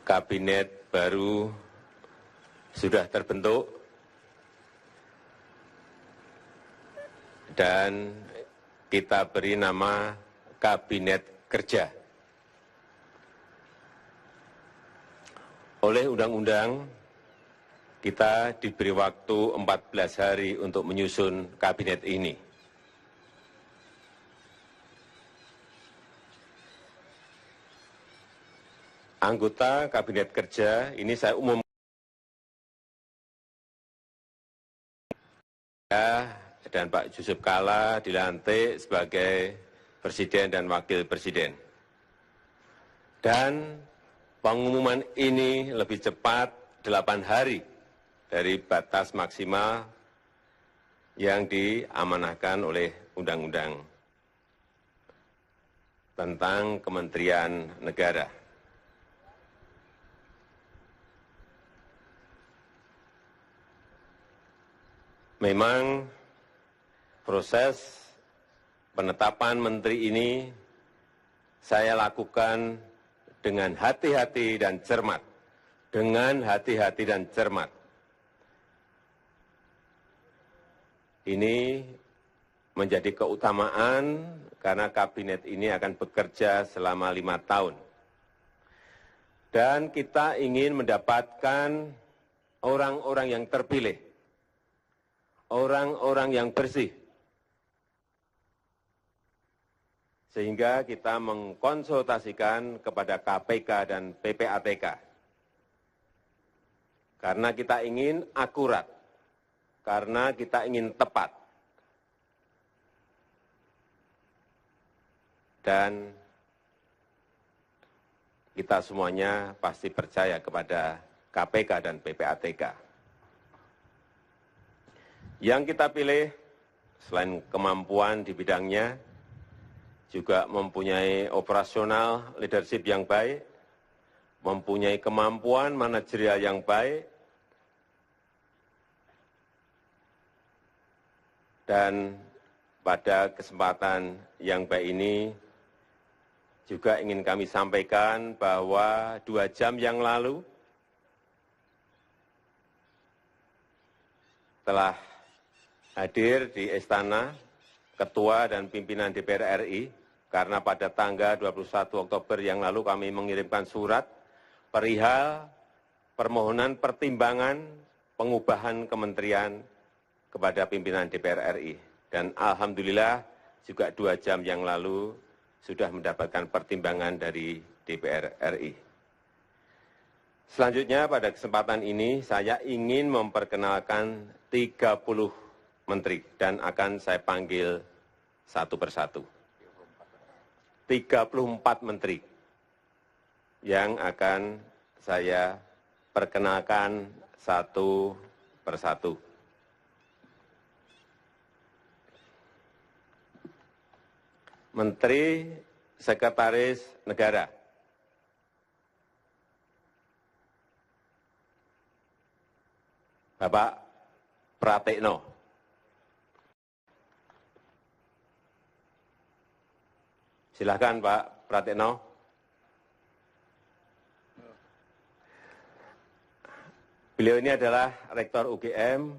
kabinet baru sudah terbentuk dan kita beri nama Kabinet Kerja. Oleh undang-undang, kita diberi waktu 14 hari untuk menyusun kabinet ini. Anggota Kabinet Kerja ini saya umumkan dan Pak Yusuf Kalla dilantik sebagai Presiden dan Wakil Presiden. Dan pengumuman ini lebih cepat 8 hari dari batas maksimal yang diamanahkan oleh Undang-Undang tentang Kementerian Negara. Memang proses penetapan menteri ini saya lakukan dengan hati-hati dan cermat. Dengan hati-hati dan cermat. Ini menjadi keutamaan karena kabinet ini akan bekerja selama 5 tahun. Dan kita ingin mendapatkan orang-orang yang terpilih, orang-orang yang bersih, sehingga kita mengkonsultasikan kepada KPK dan PPATK. Karena kita ingin akurat, karena kita ingin tepat. Dan kita semuanya pasti percaya kepada KPK dan PPATK. Yang kita pilih, selain kemampuan di bidangnya, juga mempunyai operasional leadership yang baik, mempunyai kemampuan manajerial yang baik, dan pada kesempatan yang baik ini juga ingin kami sampaikan bahwa 2 jam yang lalu telah hadir di Istana Ketua dan Pimpinan DPR RI, karena pada tanggal 21 Oktober yang lalu kami mengirimkan surat perihal permohonan pertimbangan pengubahan kementerian kepada pimpinan DPR RI. Dan alhamdulillah juga 2 jam yang lalu sudah mendapatkan pertimbangan dari DPR RI. Selanjutnya pada kesempatan ini saya ingin memperkenalkan 30 menteri dan akan saya panggil satu persatu. 34 menteri yang akan saya perkenalkan satu persatu. Menteri Sekretaris Negara. Bapak Pratikno. Silakan Pak Pratikno. Beliau ini adalah Rektor UGM,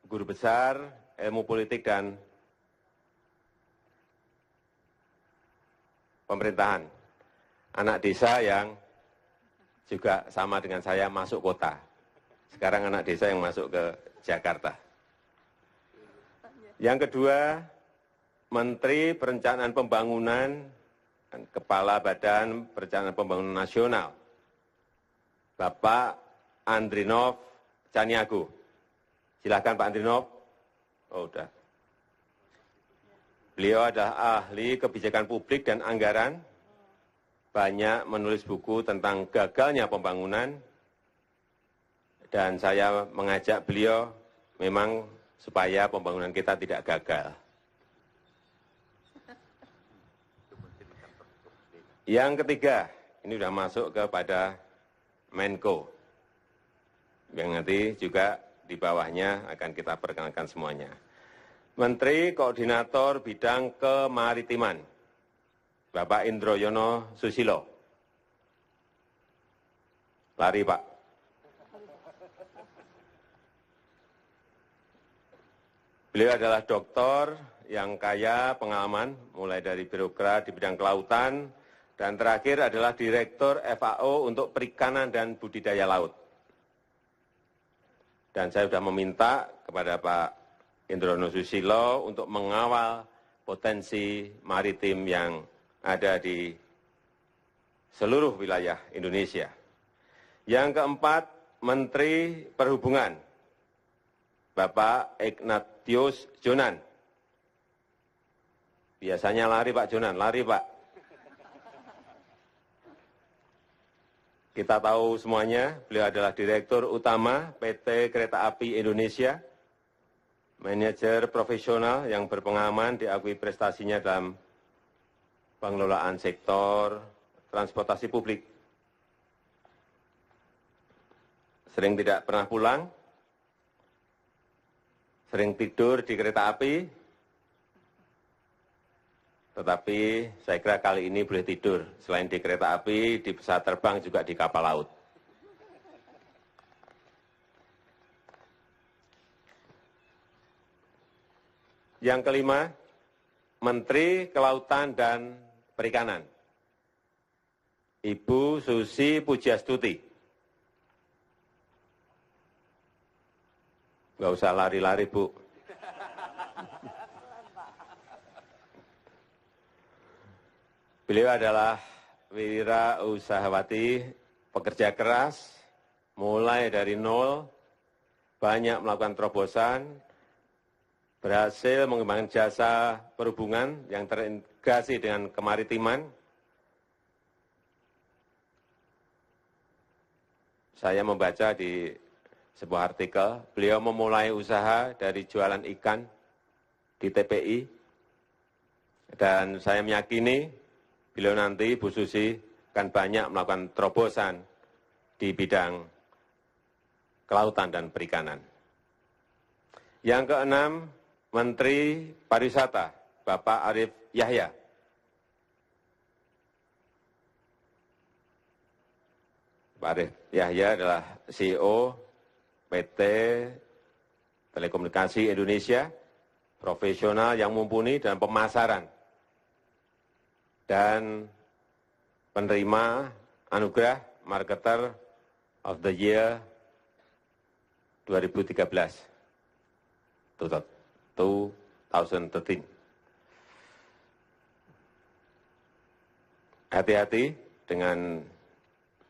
Guru Besar Ilmu Politik dan Pemerintahan. Anak desa yang juga sama dengan saya masuk kota. Sekarang anak desa yang masuk ke Jakarta. Yang kedua, Menteri Perencanaan Pembangunan dan Kepala Badan Perencanaan Pembangunan Nasional, Bapak Andrinov Caniago. Silakan Pak Andrinov. Oh, udah. Beliau adalah ahli kebijakan publik dan anggaran, banyak menulis buku tentang gagalnya pembangunan, dan saya mengajak beliau memang supaya pembangunan kita tidak gagal. Yang ketiga, ini sudah masuk kepada Menko, yang nanti juga di bawahnya akan kita perkenalkan semuanya. Menteri Koordinator Bidang Kemaritiman, Bapak Indroyono Susilo. Lari, Pak. Beliau adalah doktor yang kaya pengalaman, mulai dari birokrat di bidang kelautan, dan terakhir adalah Direktur FAO untuk Perikanan dan Budidaya Laut. Dan saya sudah meminta kepada Pak Indrono Susilo untuk mengawal potensi maritim yang ada di seluruh wilayah Indonesia. Yang keempat, Menteri Perhubungan, Bapak Ignatius Jonan. Biasanya lari Pak Jonan, lari Pak. Kita tahu semuanya, beliau adalah Direktur Utama PT Kereta Api Indonesia, manajer profesional yang berpengalaman diakui prestasinya dalam pengelolaan sektor transportasi publik. Sering tidak pernah pulang, sering tidur di kereta api, tetapi saya kira kali ini boleh tidur. Selain di kereta api, di pesawat terbang juga di kapal laut. Yang kelima, Menteri Kelautan dan Perikanan, Ibu Susi Pujiastuti. Nggak usah lari-lari, Bu. Beliau adalah wirausahawanti, pekerja keras, mulai dari nol, banyak melakukan terobosan, berhasil mengembangkan jasa perhubungan yang terintegrasi dengan kemaritiman. Saya membaca di sebuah artikel, beliau memulai usaha dari jualan ikan di TPI, dan saya meyakini beliau nanti, Bu Susi, akan banyak melakukan terobosan di bidang kelautan dan perikanan. Yang keenam, Menteri Pariwisata, Bapak Arief Yahya. Pak Arief Yahya adalah CEO PT Telekomunikasi Indonesia, profesional yang mumpuni dalam pemasaran, dan penerima anugerah Marketer of the Year 2013. 2013. Hati-hati dengan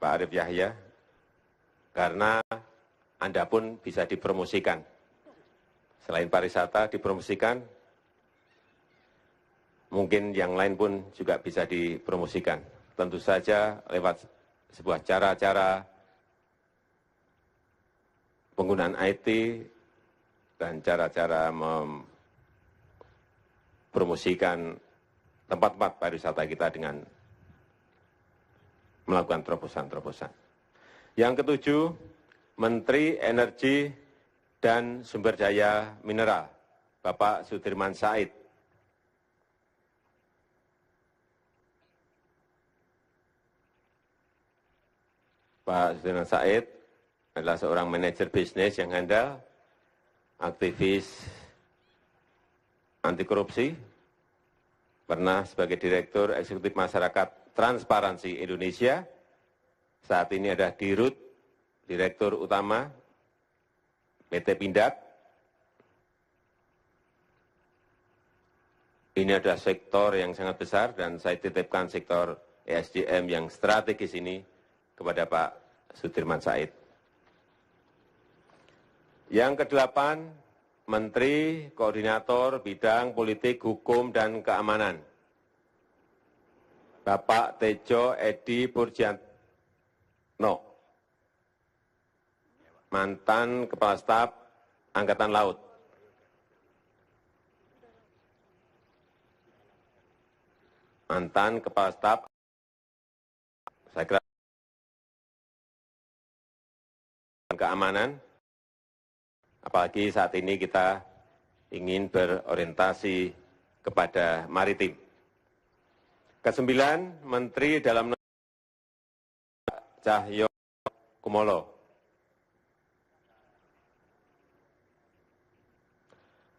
Pak Arief Yahya, karena Anda pun bisa dipromosikan. Selain pariwisata dipromosikan, mungkin yang lain pun juga bisa dipromosikan. Tentu saja lewat sebuah cara-cara penggunaan IT dan cara-cara mempromosikan tempat-tempat pariwisata kita dengan melakukan terobosan-terobosan. Yang ketujuh, Menteri Energi dan Sumber Daya Mineral, Bapak Sudirman Said. Pak Sudirman Said adalah seorang manajer bisnis yang handal, aktivis anti korupsi, pernah sebagai Direktur Eksekutif Masyarakat Transparansi Indonesia, saat ini ada Dirut, Direktur Utama PT Pindad. Ini adalah sektor yang sangat besar dan saya titipkan sektor ESDM yang strategis ini kepada Pak Sudirman Said. Yang kedelapan, Menteri Koordinator Bidang Politik, Hukum, dan Keamanan, Bapak Tejo Edi Purjianto, mantan Kepala Staf Angkatan Laut. Mantan Kepala Staf, saya kira keamanan, apalagi saat ini kita ingin berorientasi kepada maritim. Kesembilan, Menteri Dalam Negeri Cahyo Kumolo.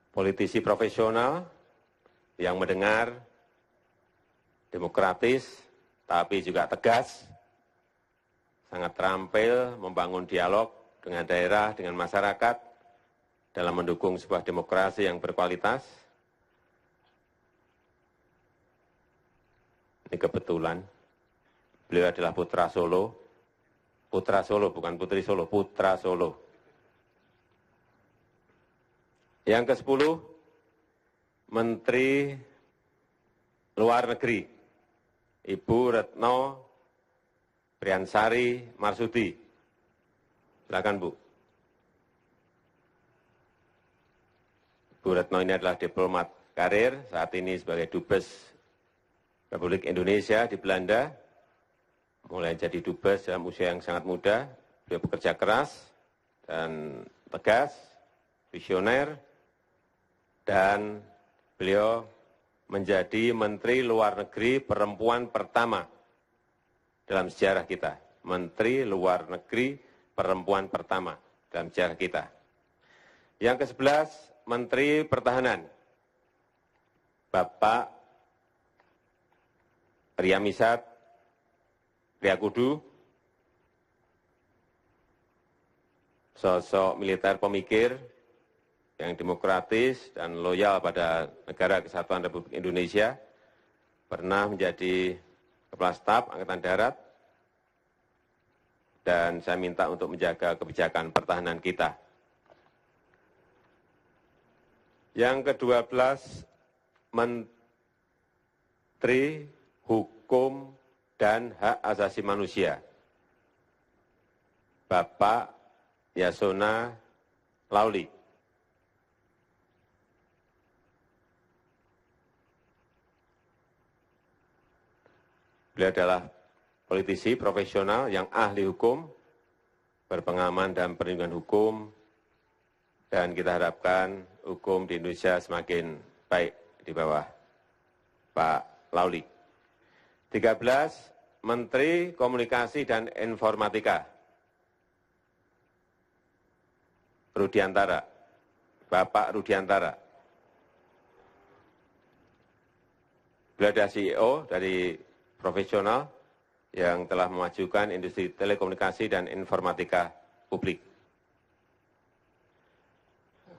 Politisi profesional yang mendengar, demokratis, tapi juga tegas, sangat terampil membangun dialog dengan daerah, dengan masyarakat, dalam mendukung sebuah demokrasi yang berkualitas. Ini kebetulan, beliau adalah putra Solo bukan putri Solo, putra Solo. Yang ke-10, Menteri Luar Negeri, Ibu Retno Priyansari Marsudi. Silakan, Bu. Bu Retno ini adalah diplomat karir, saat ini sebagai Dubes Republik Indonesia di Belanda. Mulai jadi Dubes dalam usia yang sangat muda, beliau bekerja keras dan tegas, visioner, dan beliau menjadi Menteri Luar Negeri perempuan pertama dalam sejarah kita. Menteri Luar Negeri perempuan pertama dalam sejarah kita. Yang ke-11, Menteri Pertahanan, Bapak Riyamisat Riyakudu, sosok militer pemikir yang demokratis dan loyal pada Negara Kesatuan Republik Indonesia, pernah menjadi Kepala Staf Angkatan Darat, dan saya minta untuk menjaga kebijakan pertahanan kita. Yang ke-12, Menteri Hukum dan Hak Asasi Manusia, Bapak Yasona Lauli. Beliau adalah politisi profesional yang ahli hukum, berpengalaman dalam perlindungan hukum, dan kita harapkan hukum di Indonesia semakin baik di bawah Pak Lauli. 13, Menteri Komunikasi dan Informatika, Rudiantara, Bapak Rudiantara. Beliau adalah CEO dari profesional yang telah memajukan industri telekomunikasi dan informatika publik.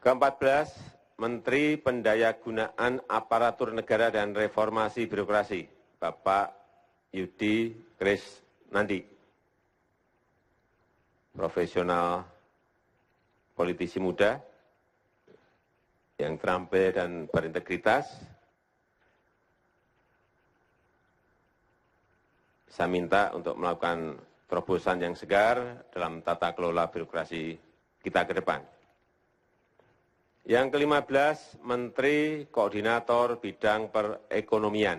Ke-14, Menteri Pendayagunaan Aparatur Negara dan Reformasi Birokrasi, Bapak Yudi Krisnandi, profesional politisi muda yang terampil dan berintegritas. Saya minta untuk melakukan terobosan yang segar dalam tata kelola birokrasi kita ke depan. Yang ke-15, Menteri Koordinator Bidang Perekonomian,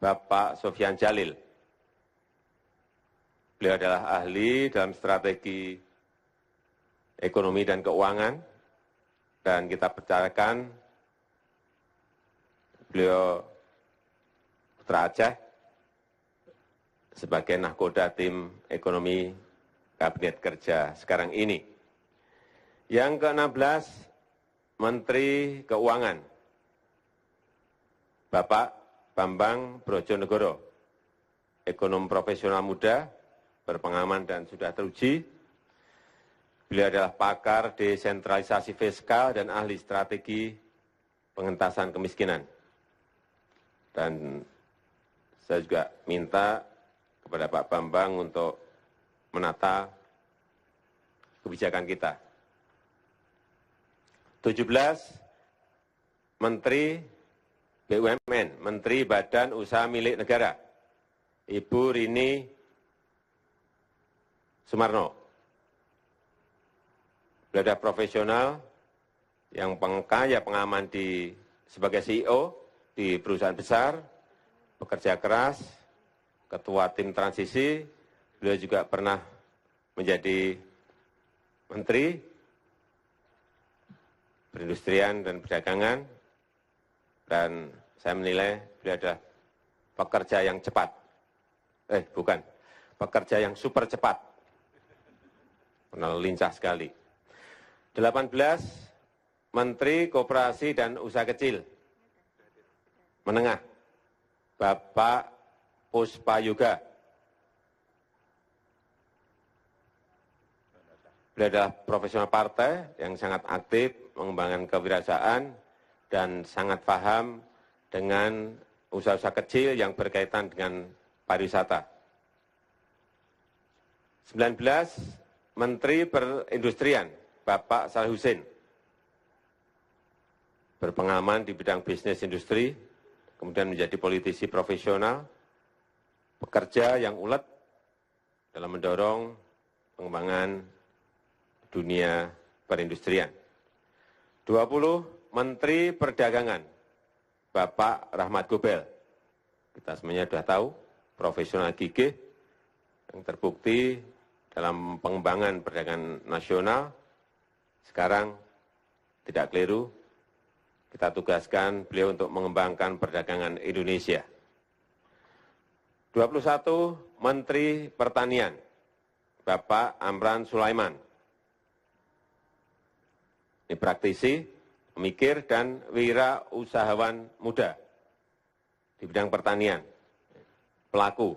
Bapak Sofyan Jalil. Beliau adalah ahli dalam strategi ekonomi dan keuangan, dan kita percayakan beliau putra Aceh sebagai nahkoda tim ekonomi Kabinet Kerja sekarang ini. Yang ke-16, Menteri Keuangan, Bapak Bambang Brojonegoro, ekonom profesional muda, berpengalaman dan sudah teruji. Beliau adalah pakar desentralisasi fiskal dan ahli strategi pengentasan kemiskinan. Dan saya juga minta kepada Pak Bambang untuk menata kebijakan kita. 17, Menteri BUMN, Menteri Badan Usaha Milik Negara, Ibu Rini Sumarno. Beliau adalah profesional yang kaya pengalaman sebagai CEO di perusahaan besar, bekerja keras, ketua tim transisi. Beliau juga pernah menjadi menteri perindustrian dan perdagangan, dan saya menilai beliau adalah pekerja yang cepat. Pekerja yang super cepat. karena lincah sekali. 18, Menteri Koperasi dan Usaha Kecil Menengah, Bapak Puspayoga. Beliau adalah profesional partai yang sangat aktif mengembangkan kewirausahaan dan sangat paham dengan usaha-usaha kecil yang berkaitan dengan pariwisata. 19, Menteri Perindustrian, Bapak Saleh Hussein. Berpengalaman di bidang bisnis industri, kemudian menjadi politisi profesional, pekerja yang ulet dalam mendorong pengembangan dunia perindustrian. 20, Menteri Perdagangan, Bapak Rahmat Gobel. Kita semuanya sudah tahu, profesional gigih yang terbukti dalam pengembangan perdagangan nasional. Sekarang tidak keliru, kita tugaskan beliau untuk mengembangkan perdagangan Indonesia. 21, Menteri Pertanian, Bapak Amran Sulaiman. Ini praktisi, pemikir, dan wirausahawan muda di bidang pertanian. Pelaku,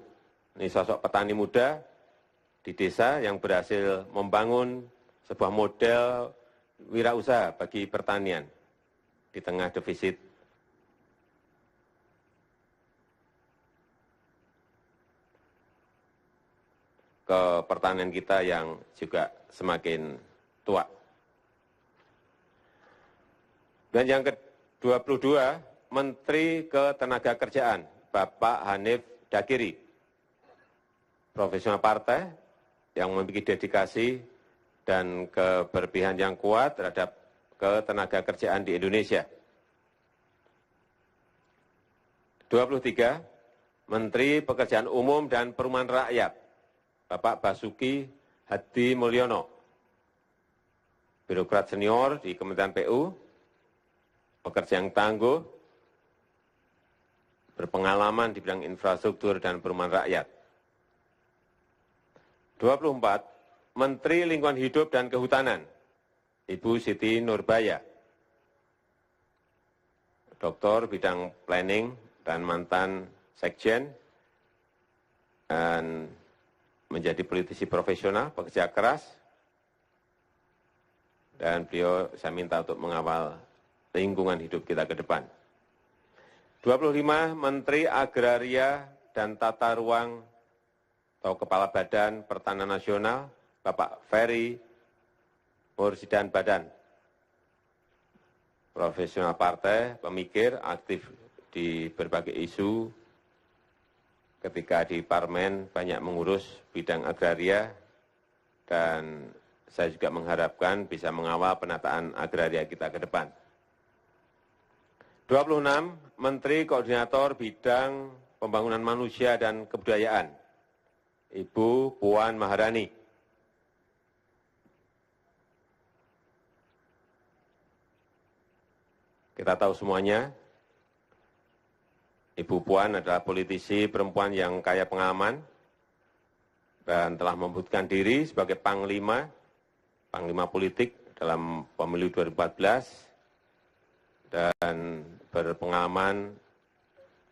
ini sosok petani muda di desa yang berhasil membangun sebuah model wirausaha bagi pertanian di tengah defisit pertanian kita yang juga semakin tua. Dan yang ke-22, Menteri Ketenagakerjaan, Bapak Hanif Dakiri. Profesional partai yang memiliki dedikasi dan keberpihakan yang kuat terhadap ketenagakerjaan di Indonesia. 23, Menteri Pekerjaan Umum dan Perumahan Rakyat, Bapak Basuki Hadi Mulyono. Birokrat senior di Kementerian PU, pekerja yang tangguh, berpengalaman di bidang infrastruktur dan perumahan rakyat. 24, Menteri Lingkungan Hidup dan Kehutanan, Ibu Siti Nurbaya. Doktor bidang planning dan mantan sekjen, dan menjadi politisi profesional, pekerja keras, dan beliau saya minta untuk mengawal lingkungan hidup kita ke depan. 25, Menteri Agraria dan Tata Ruang atau Kepala Badan Pertanahan Nasional, Bapak Ferry Mursidan Badan. Profesional partai, pemikir, aktif di berbagai isu, ketika di parlemen banyak mengurus bidang agraria, dan saya juga mengharapkan bisa mengawal penataan agraria kita ke depan. 26, Menteri Koordinator Bidang Pembangunan Manusia dan Kebudayaan, Ibu Puan Maharani. Kita tahu semuanya, Ibu Puan adalah politisi perempuan yang kaya pengalaman dan telah membuktikan diri sebagai panglima politik dalam pemilu 2014 dan berpengalaman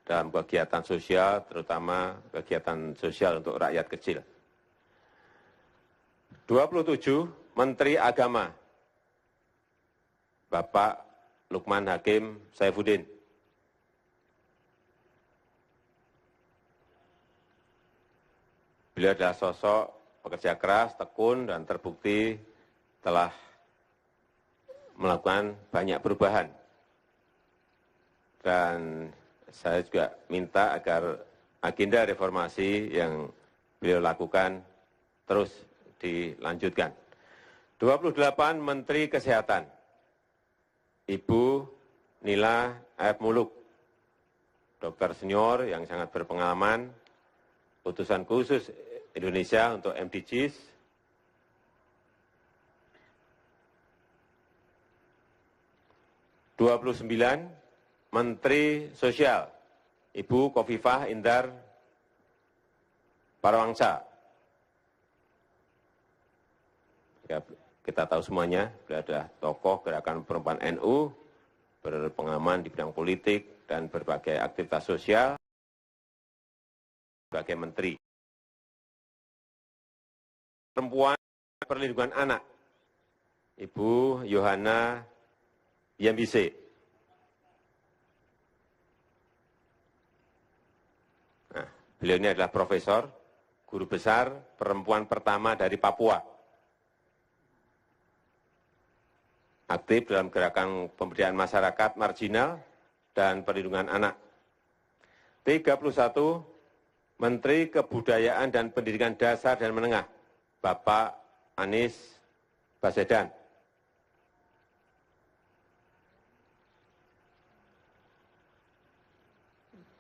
dalam kegiatan sosial, terutama kegiatan sosial untuk rakyat kecil. 27, Menteri Agama, Bapak Lukman Hakim Saifuddin. Beliau adalah sosok pekerja keras, tekun, dan terbukti telah melakukan banyak perubahan. Dan saya juga minta agar agenda reformasi yang beliau lakukan terus dilanjutkan. 28, Menteri Kesehatan, Ibu Nila F. Muluk, dokter senior yang sangat berpengalaman, utusan khusus Indonesia untuk MDGs. 29, Menteri Sosial, Ibu Khofifah Indar Parawangsa. Ya, kita tahu semuanya, beliau adalah tokoh gerakan perempuan NU, berpengalaman di bidang politik dan berbagai aktivitas sosial sebagai menteri. Perempuan perlindungan anak, Ibu Yohana Yembise. Nah, beliau ini adalah profesor, guru besar perempuan pertama dari Papua. Aktif dalam gerakan pemberdayaan masyarakat marginal dan perlindungan anak. 31, Menteri Kebudayaan dan Pendidikan Dasar dan Menengah, Bapak Anies Baswedan.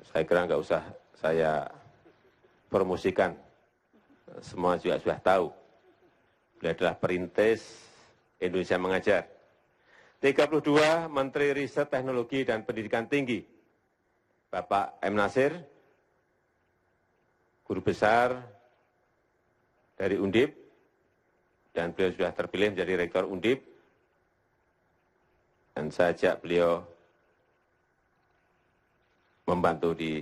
Saya kira nggak usah saya promosikan, semua juga sudah tahu. Beliau adalah perintis Indonesia Mengajar. 32, Menteri Riset Teknologi dan Pendidikan Tinggi, Bapak M. Nasir, guru besar dari Undip, dan beliau sudah terpilih menjadi rektor Undip, dan saya ajak beliau membantu di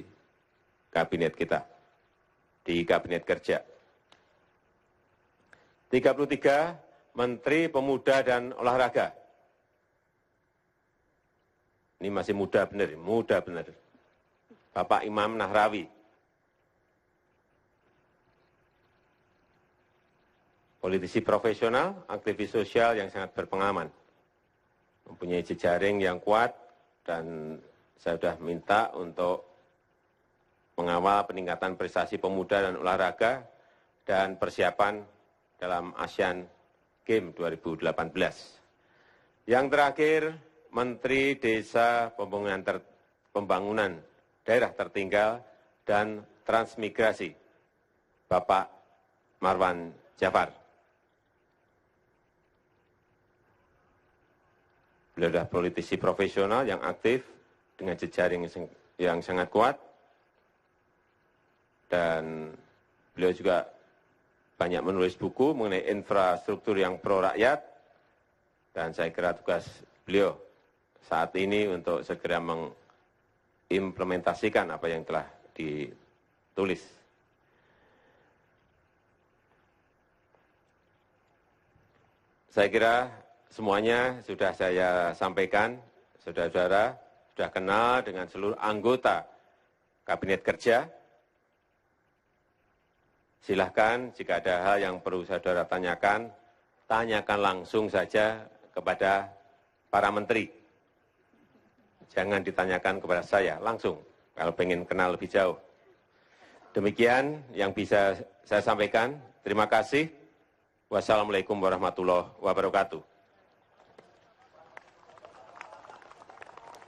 kabinet kita, di kabinet kerja. 33, Menteri Pemuda dan Olahraga. Ini masih muda benar. Bapak Imam Nahrawi. Politisi profesional, aktivis sosial yang sangat berpengalaman. Mempunyai jejaring yang kuat, dan saya sudah minta untuk mengawal peningkatan prestasi pemuda dan olahraga dan persiapan dalam Asian Games 2018. Yang terakhir, Menteri Desa Pembangunan Daerah Tertinggal dan Transmigrasi, Bapak Marwan Jafar. Beliau adalah politisi profesional yang aktif dengan jejaring yang sangat kuat, dan beliau juga banyak menulis buku mengenai infrastruktur yang pro rakyat, dan saya kira tugas beliau saat ini untuk segera mengimplementasikan apa yang telah ditulis. Saya kira semuanya sudah saya sampaikan, saudara-saudara sudah kenal dengan seluruh anggota Kabinet Kerja. Silahkan jika ada hal yang perlu saudara tanyakan, tanyakan langsung saja kepada para menteri. Jangan ditanyakan kepada saya langsung, kalau pengen kenal lebih jauh. Demikian yang bisa saya sampaikan. Terima kasih. Wassalamualaikum warahmatullahi wabarakatuh.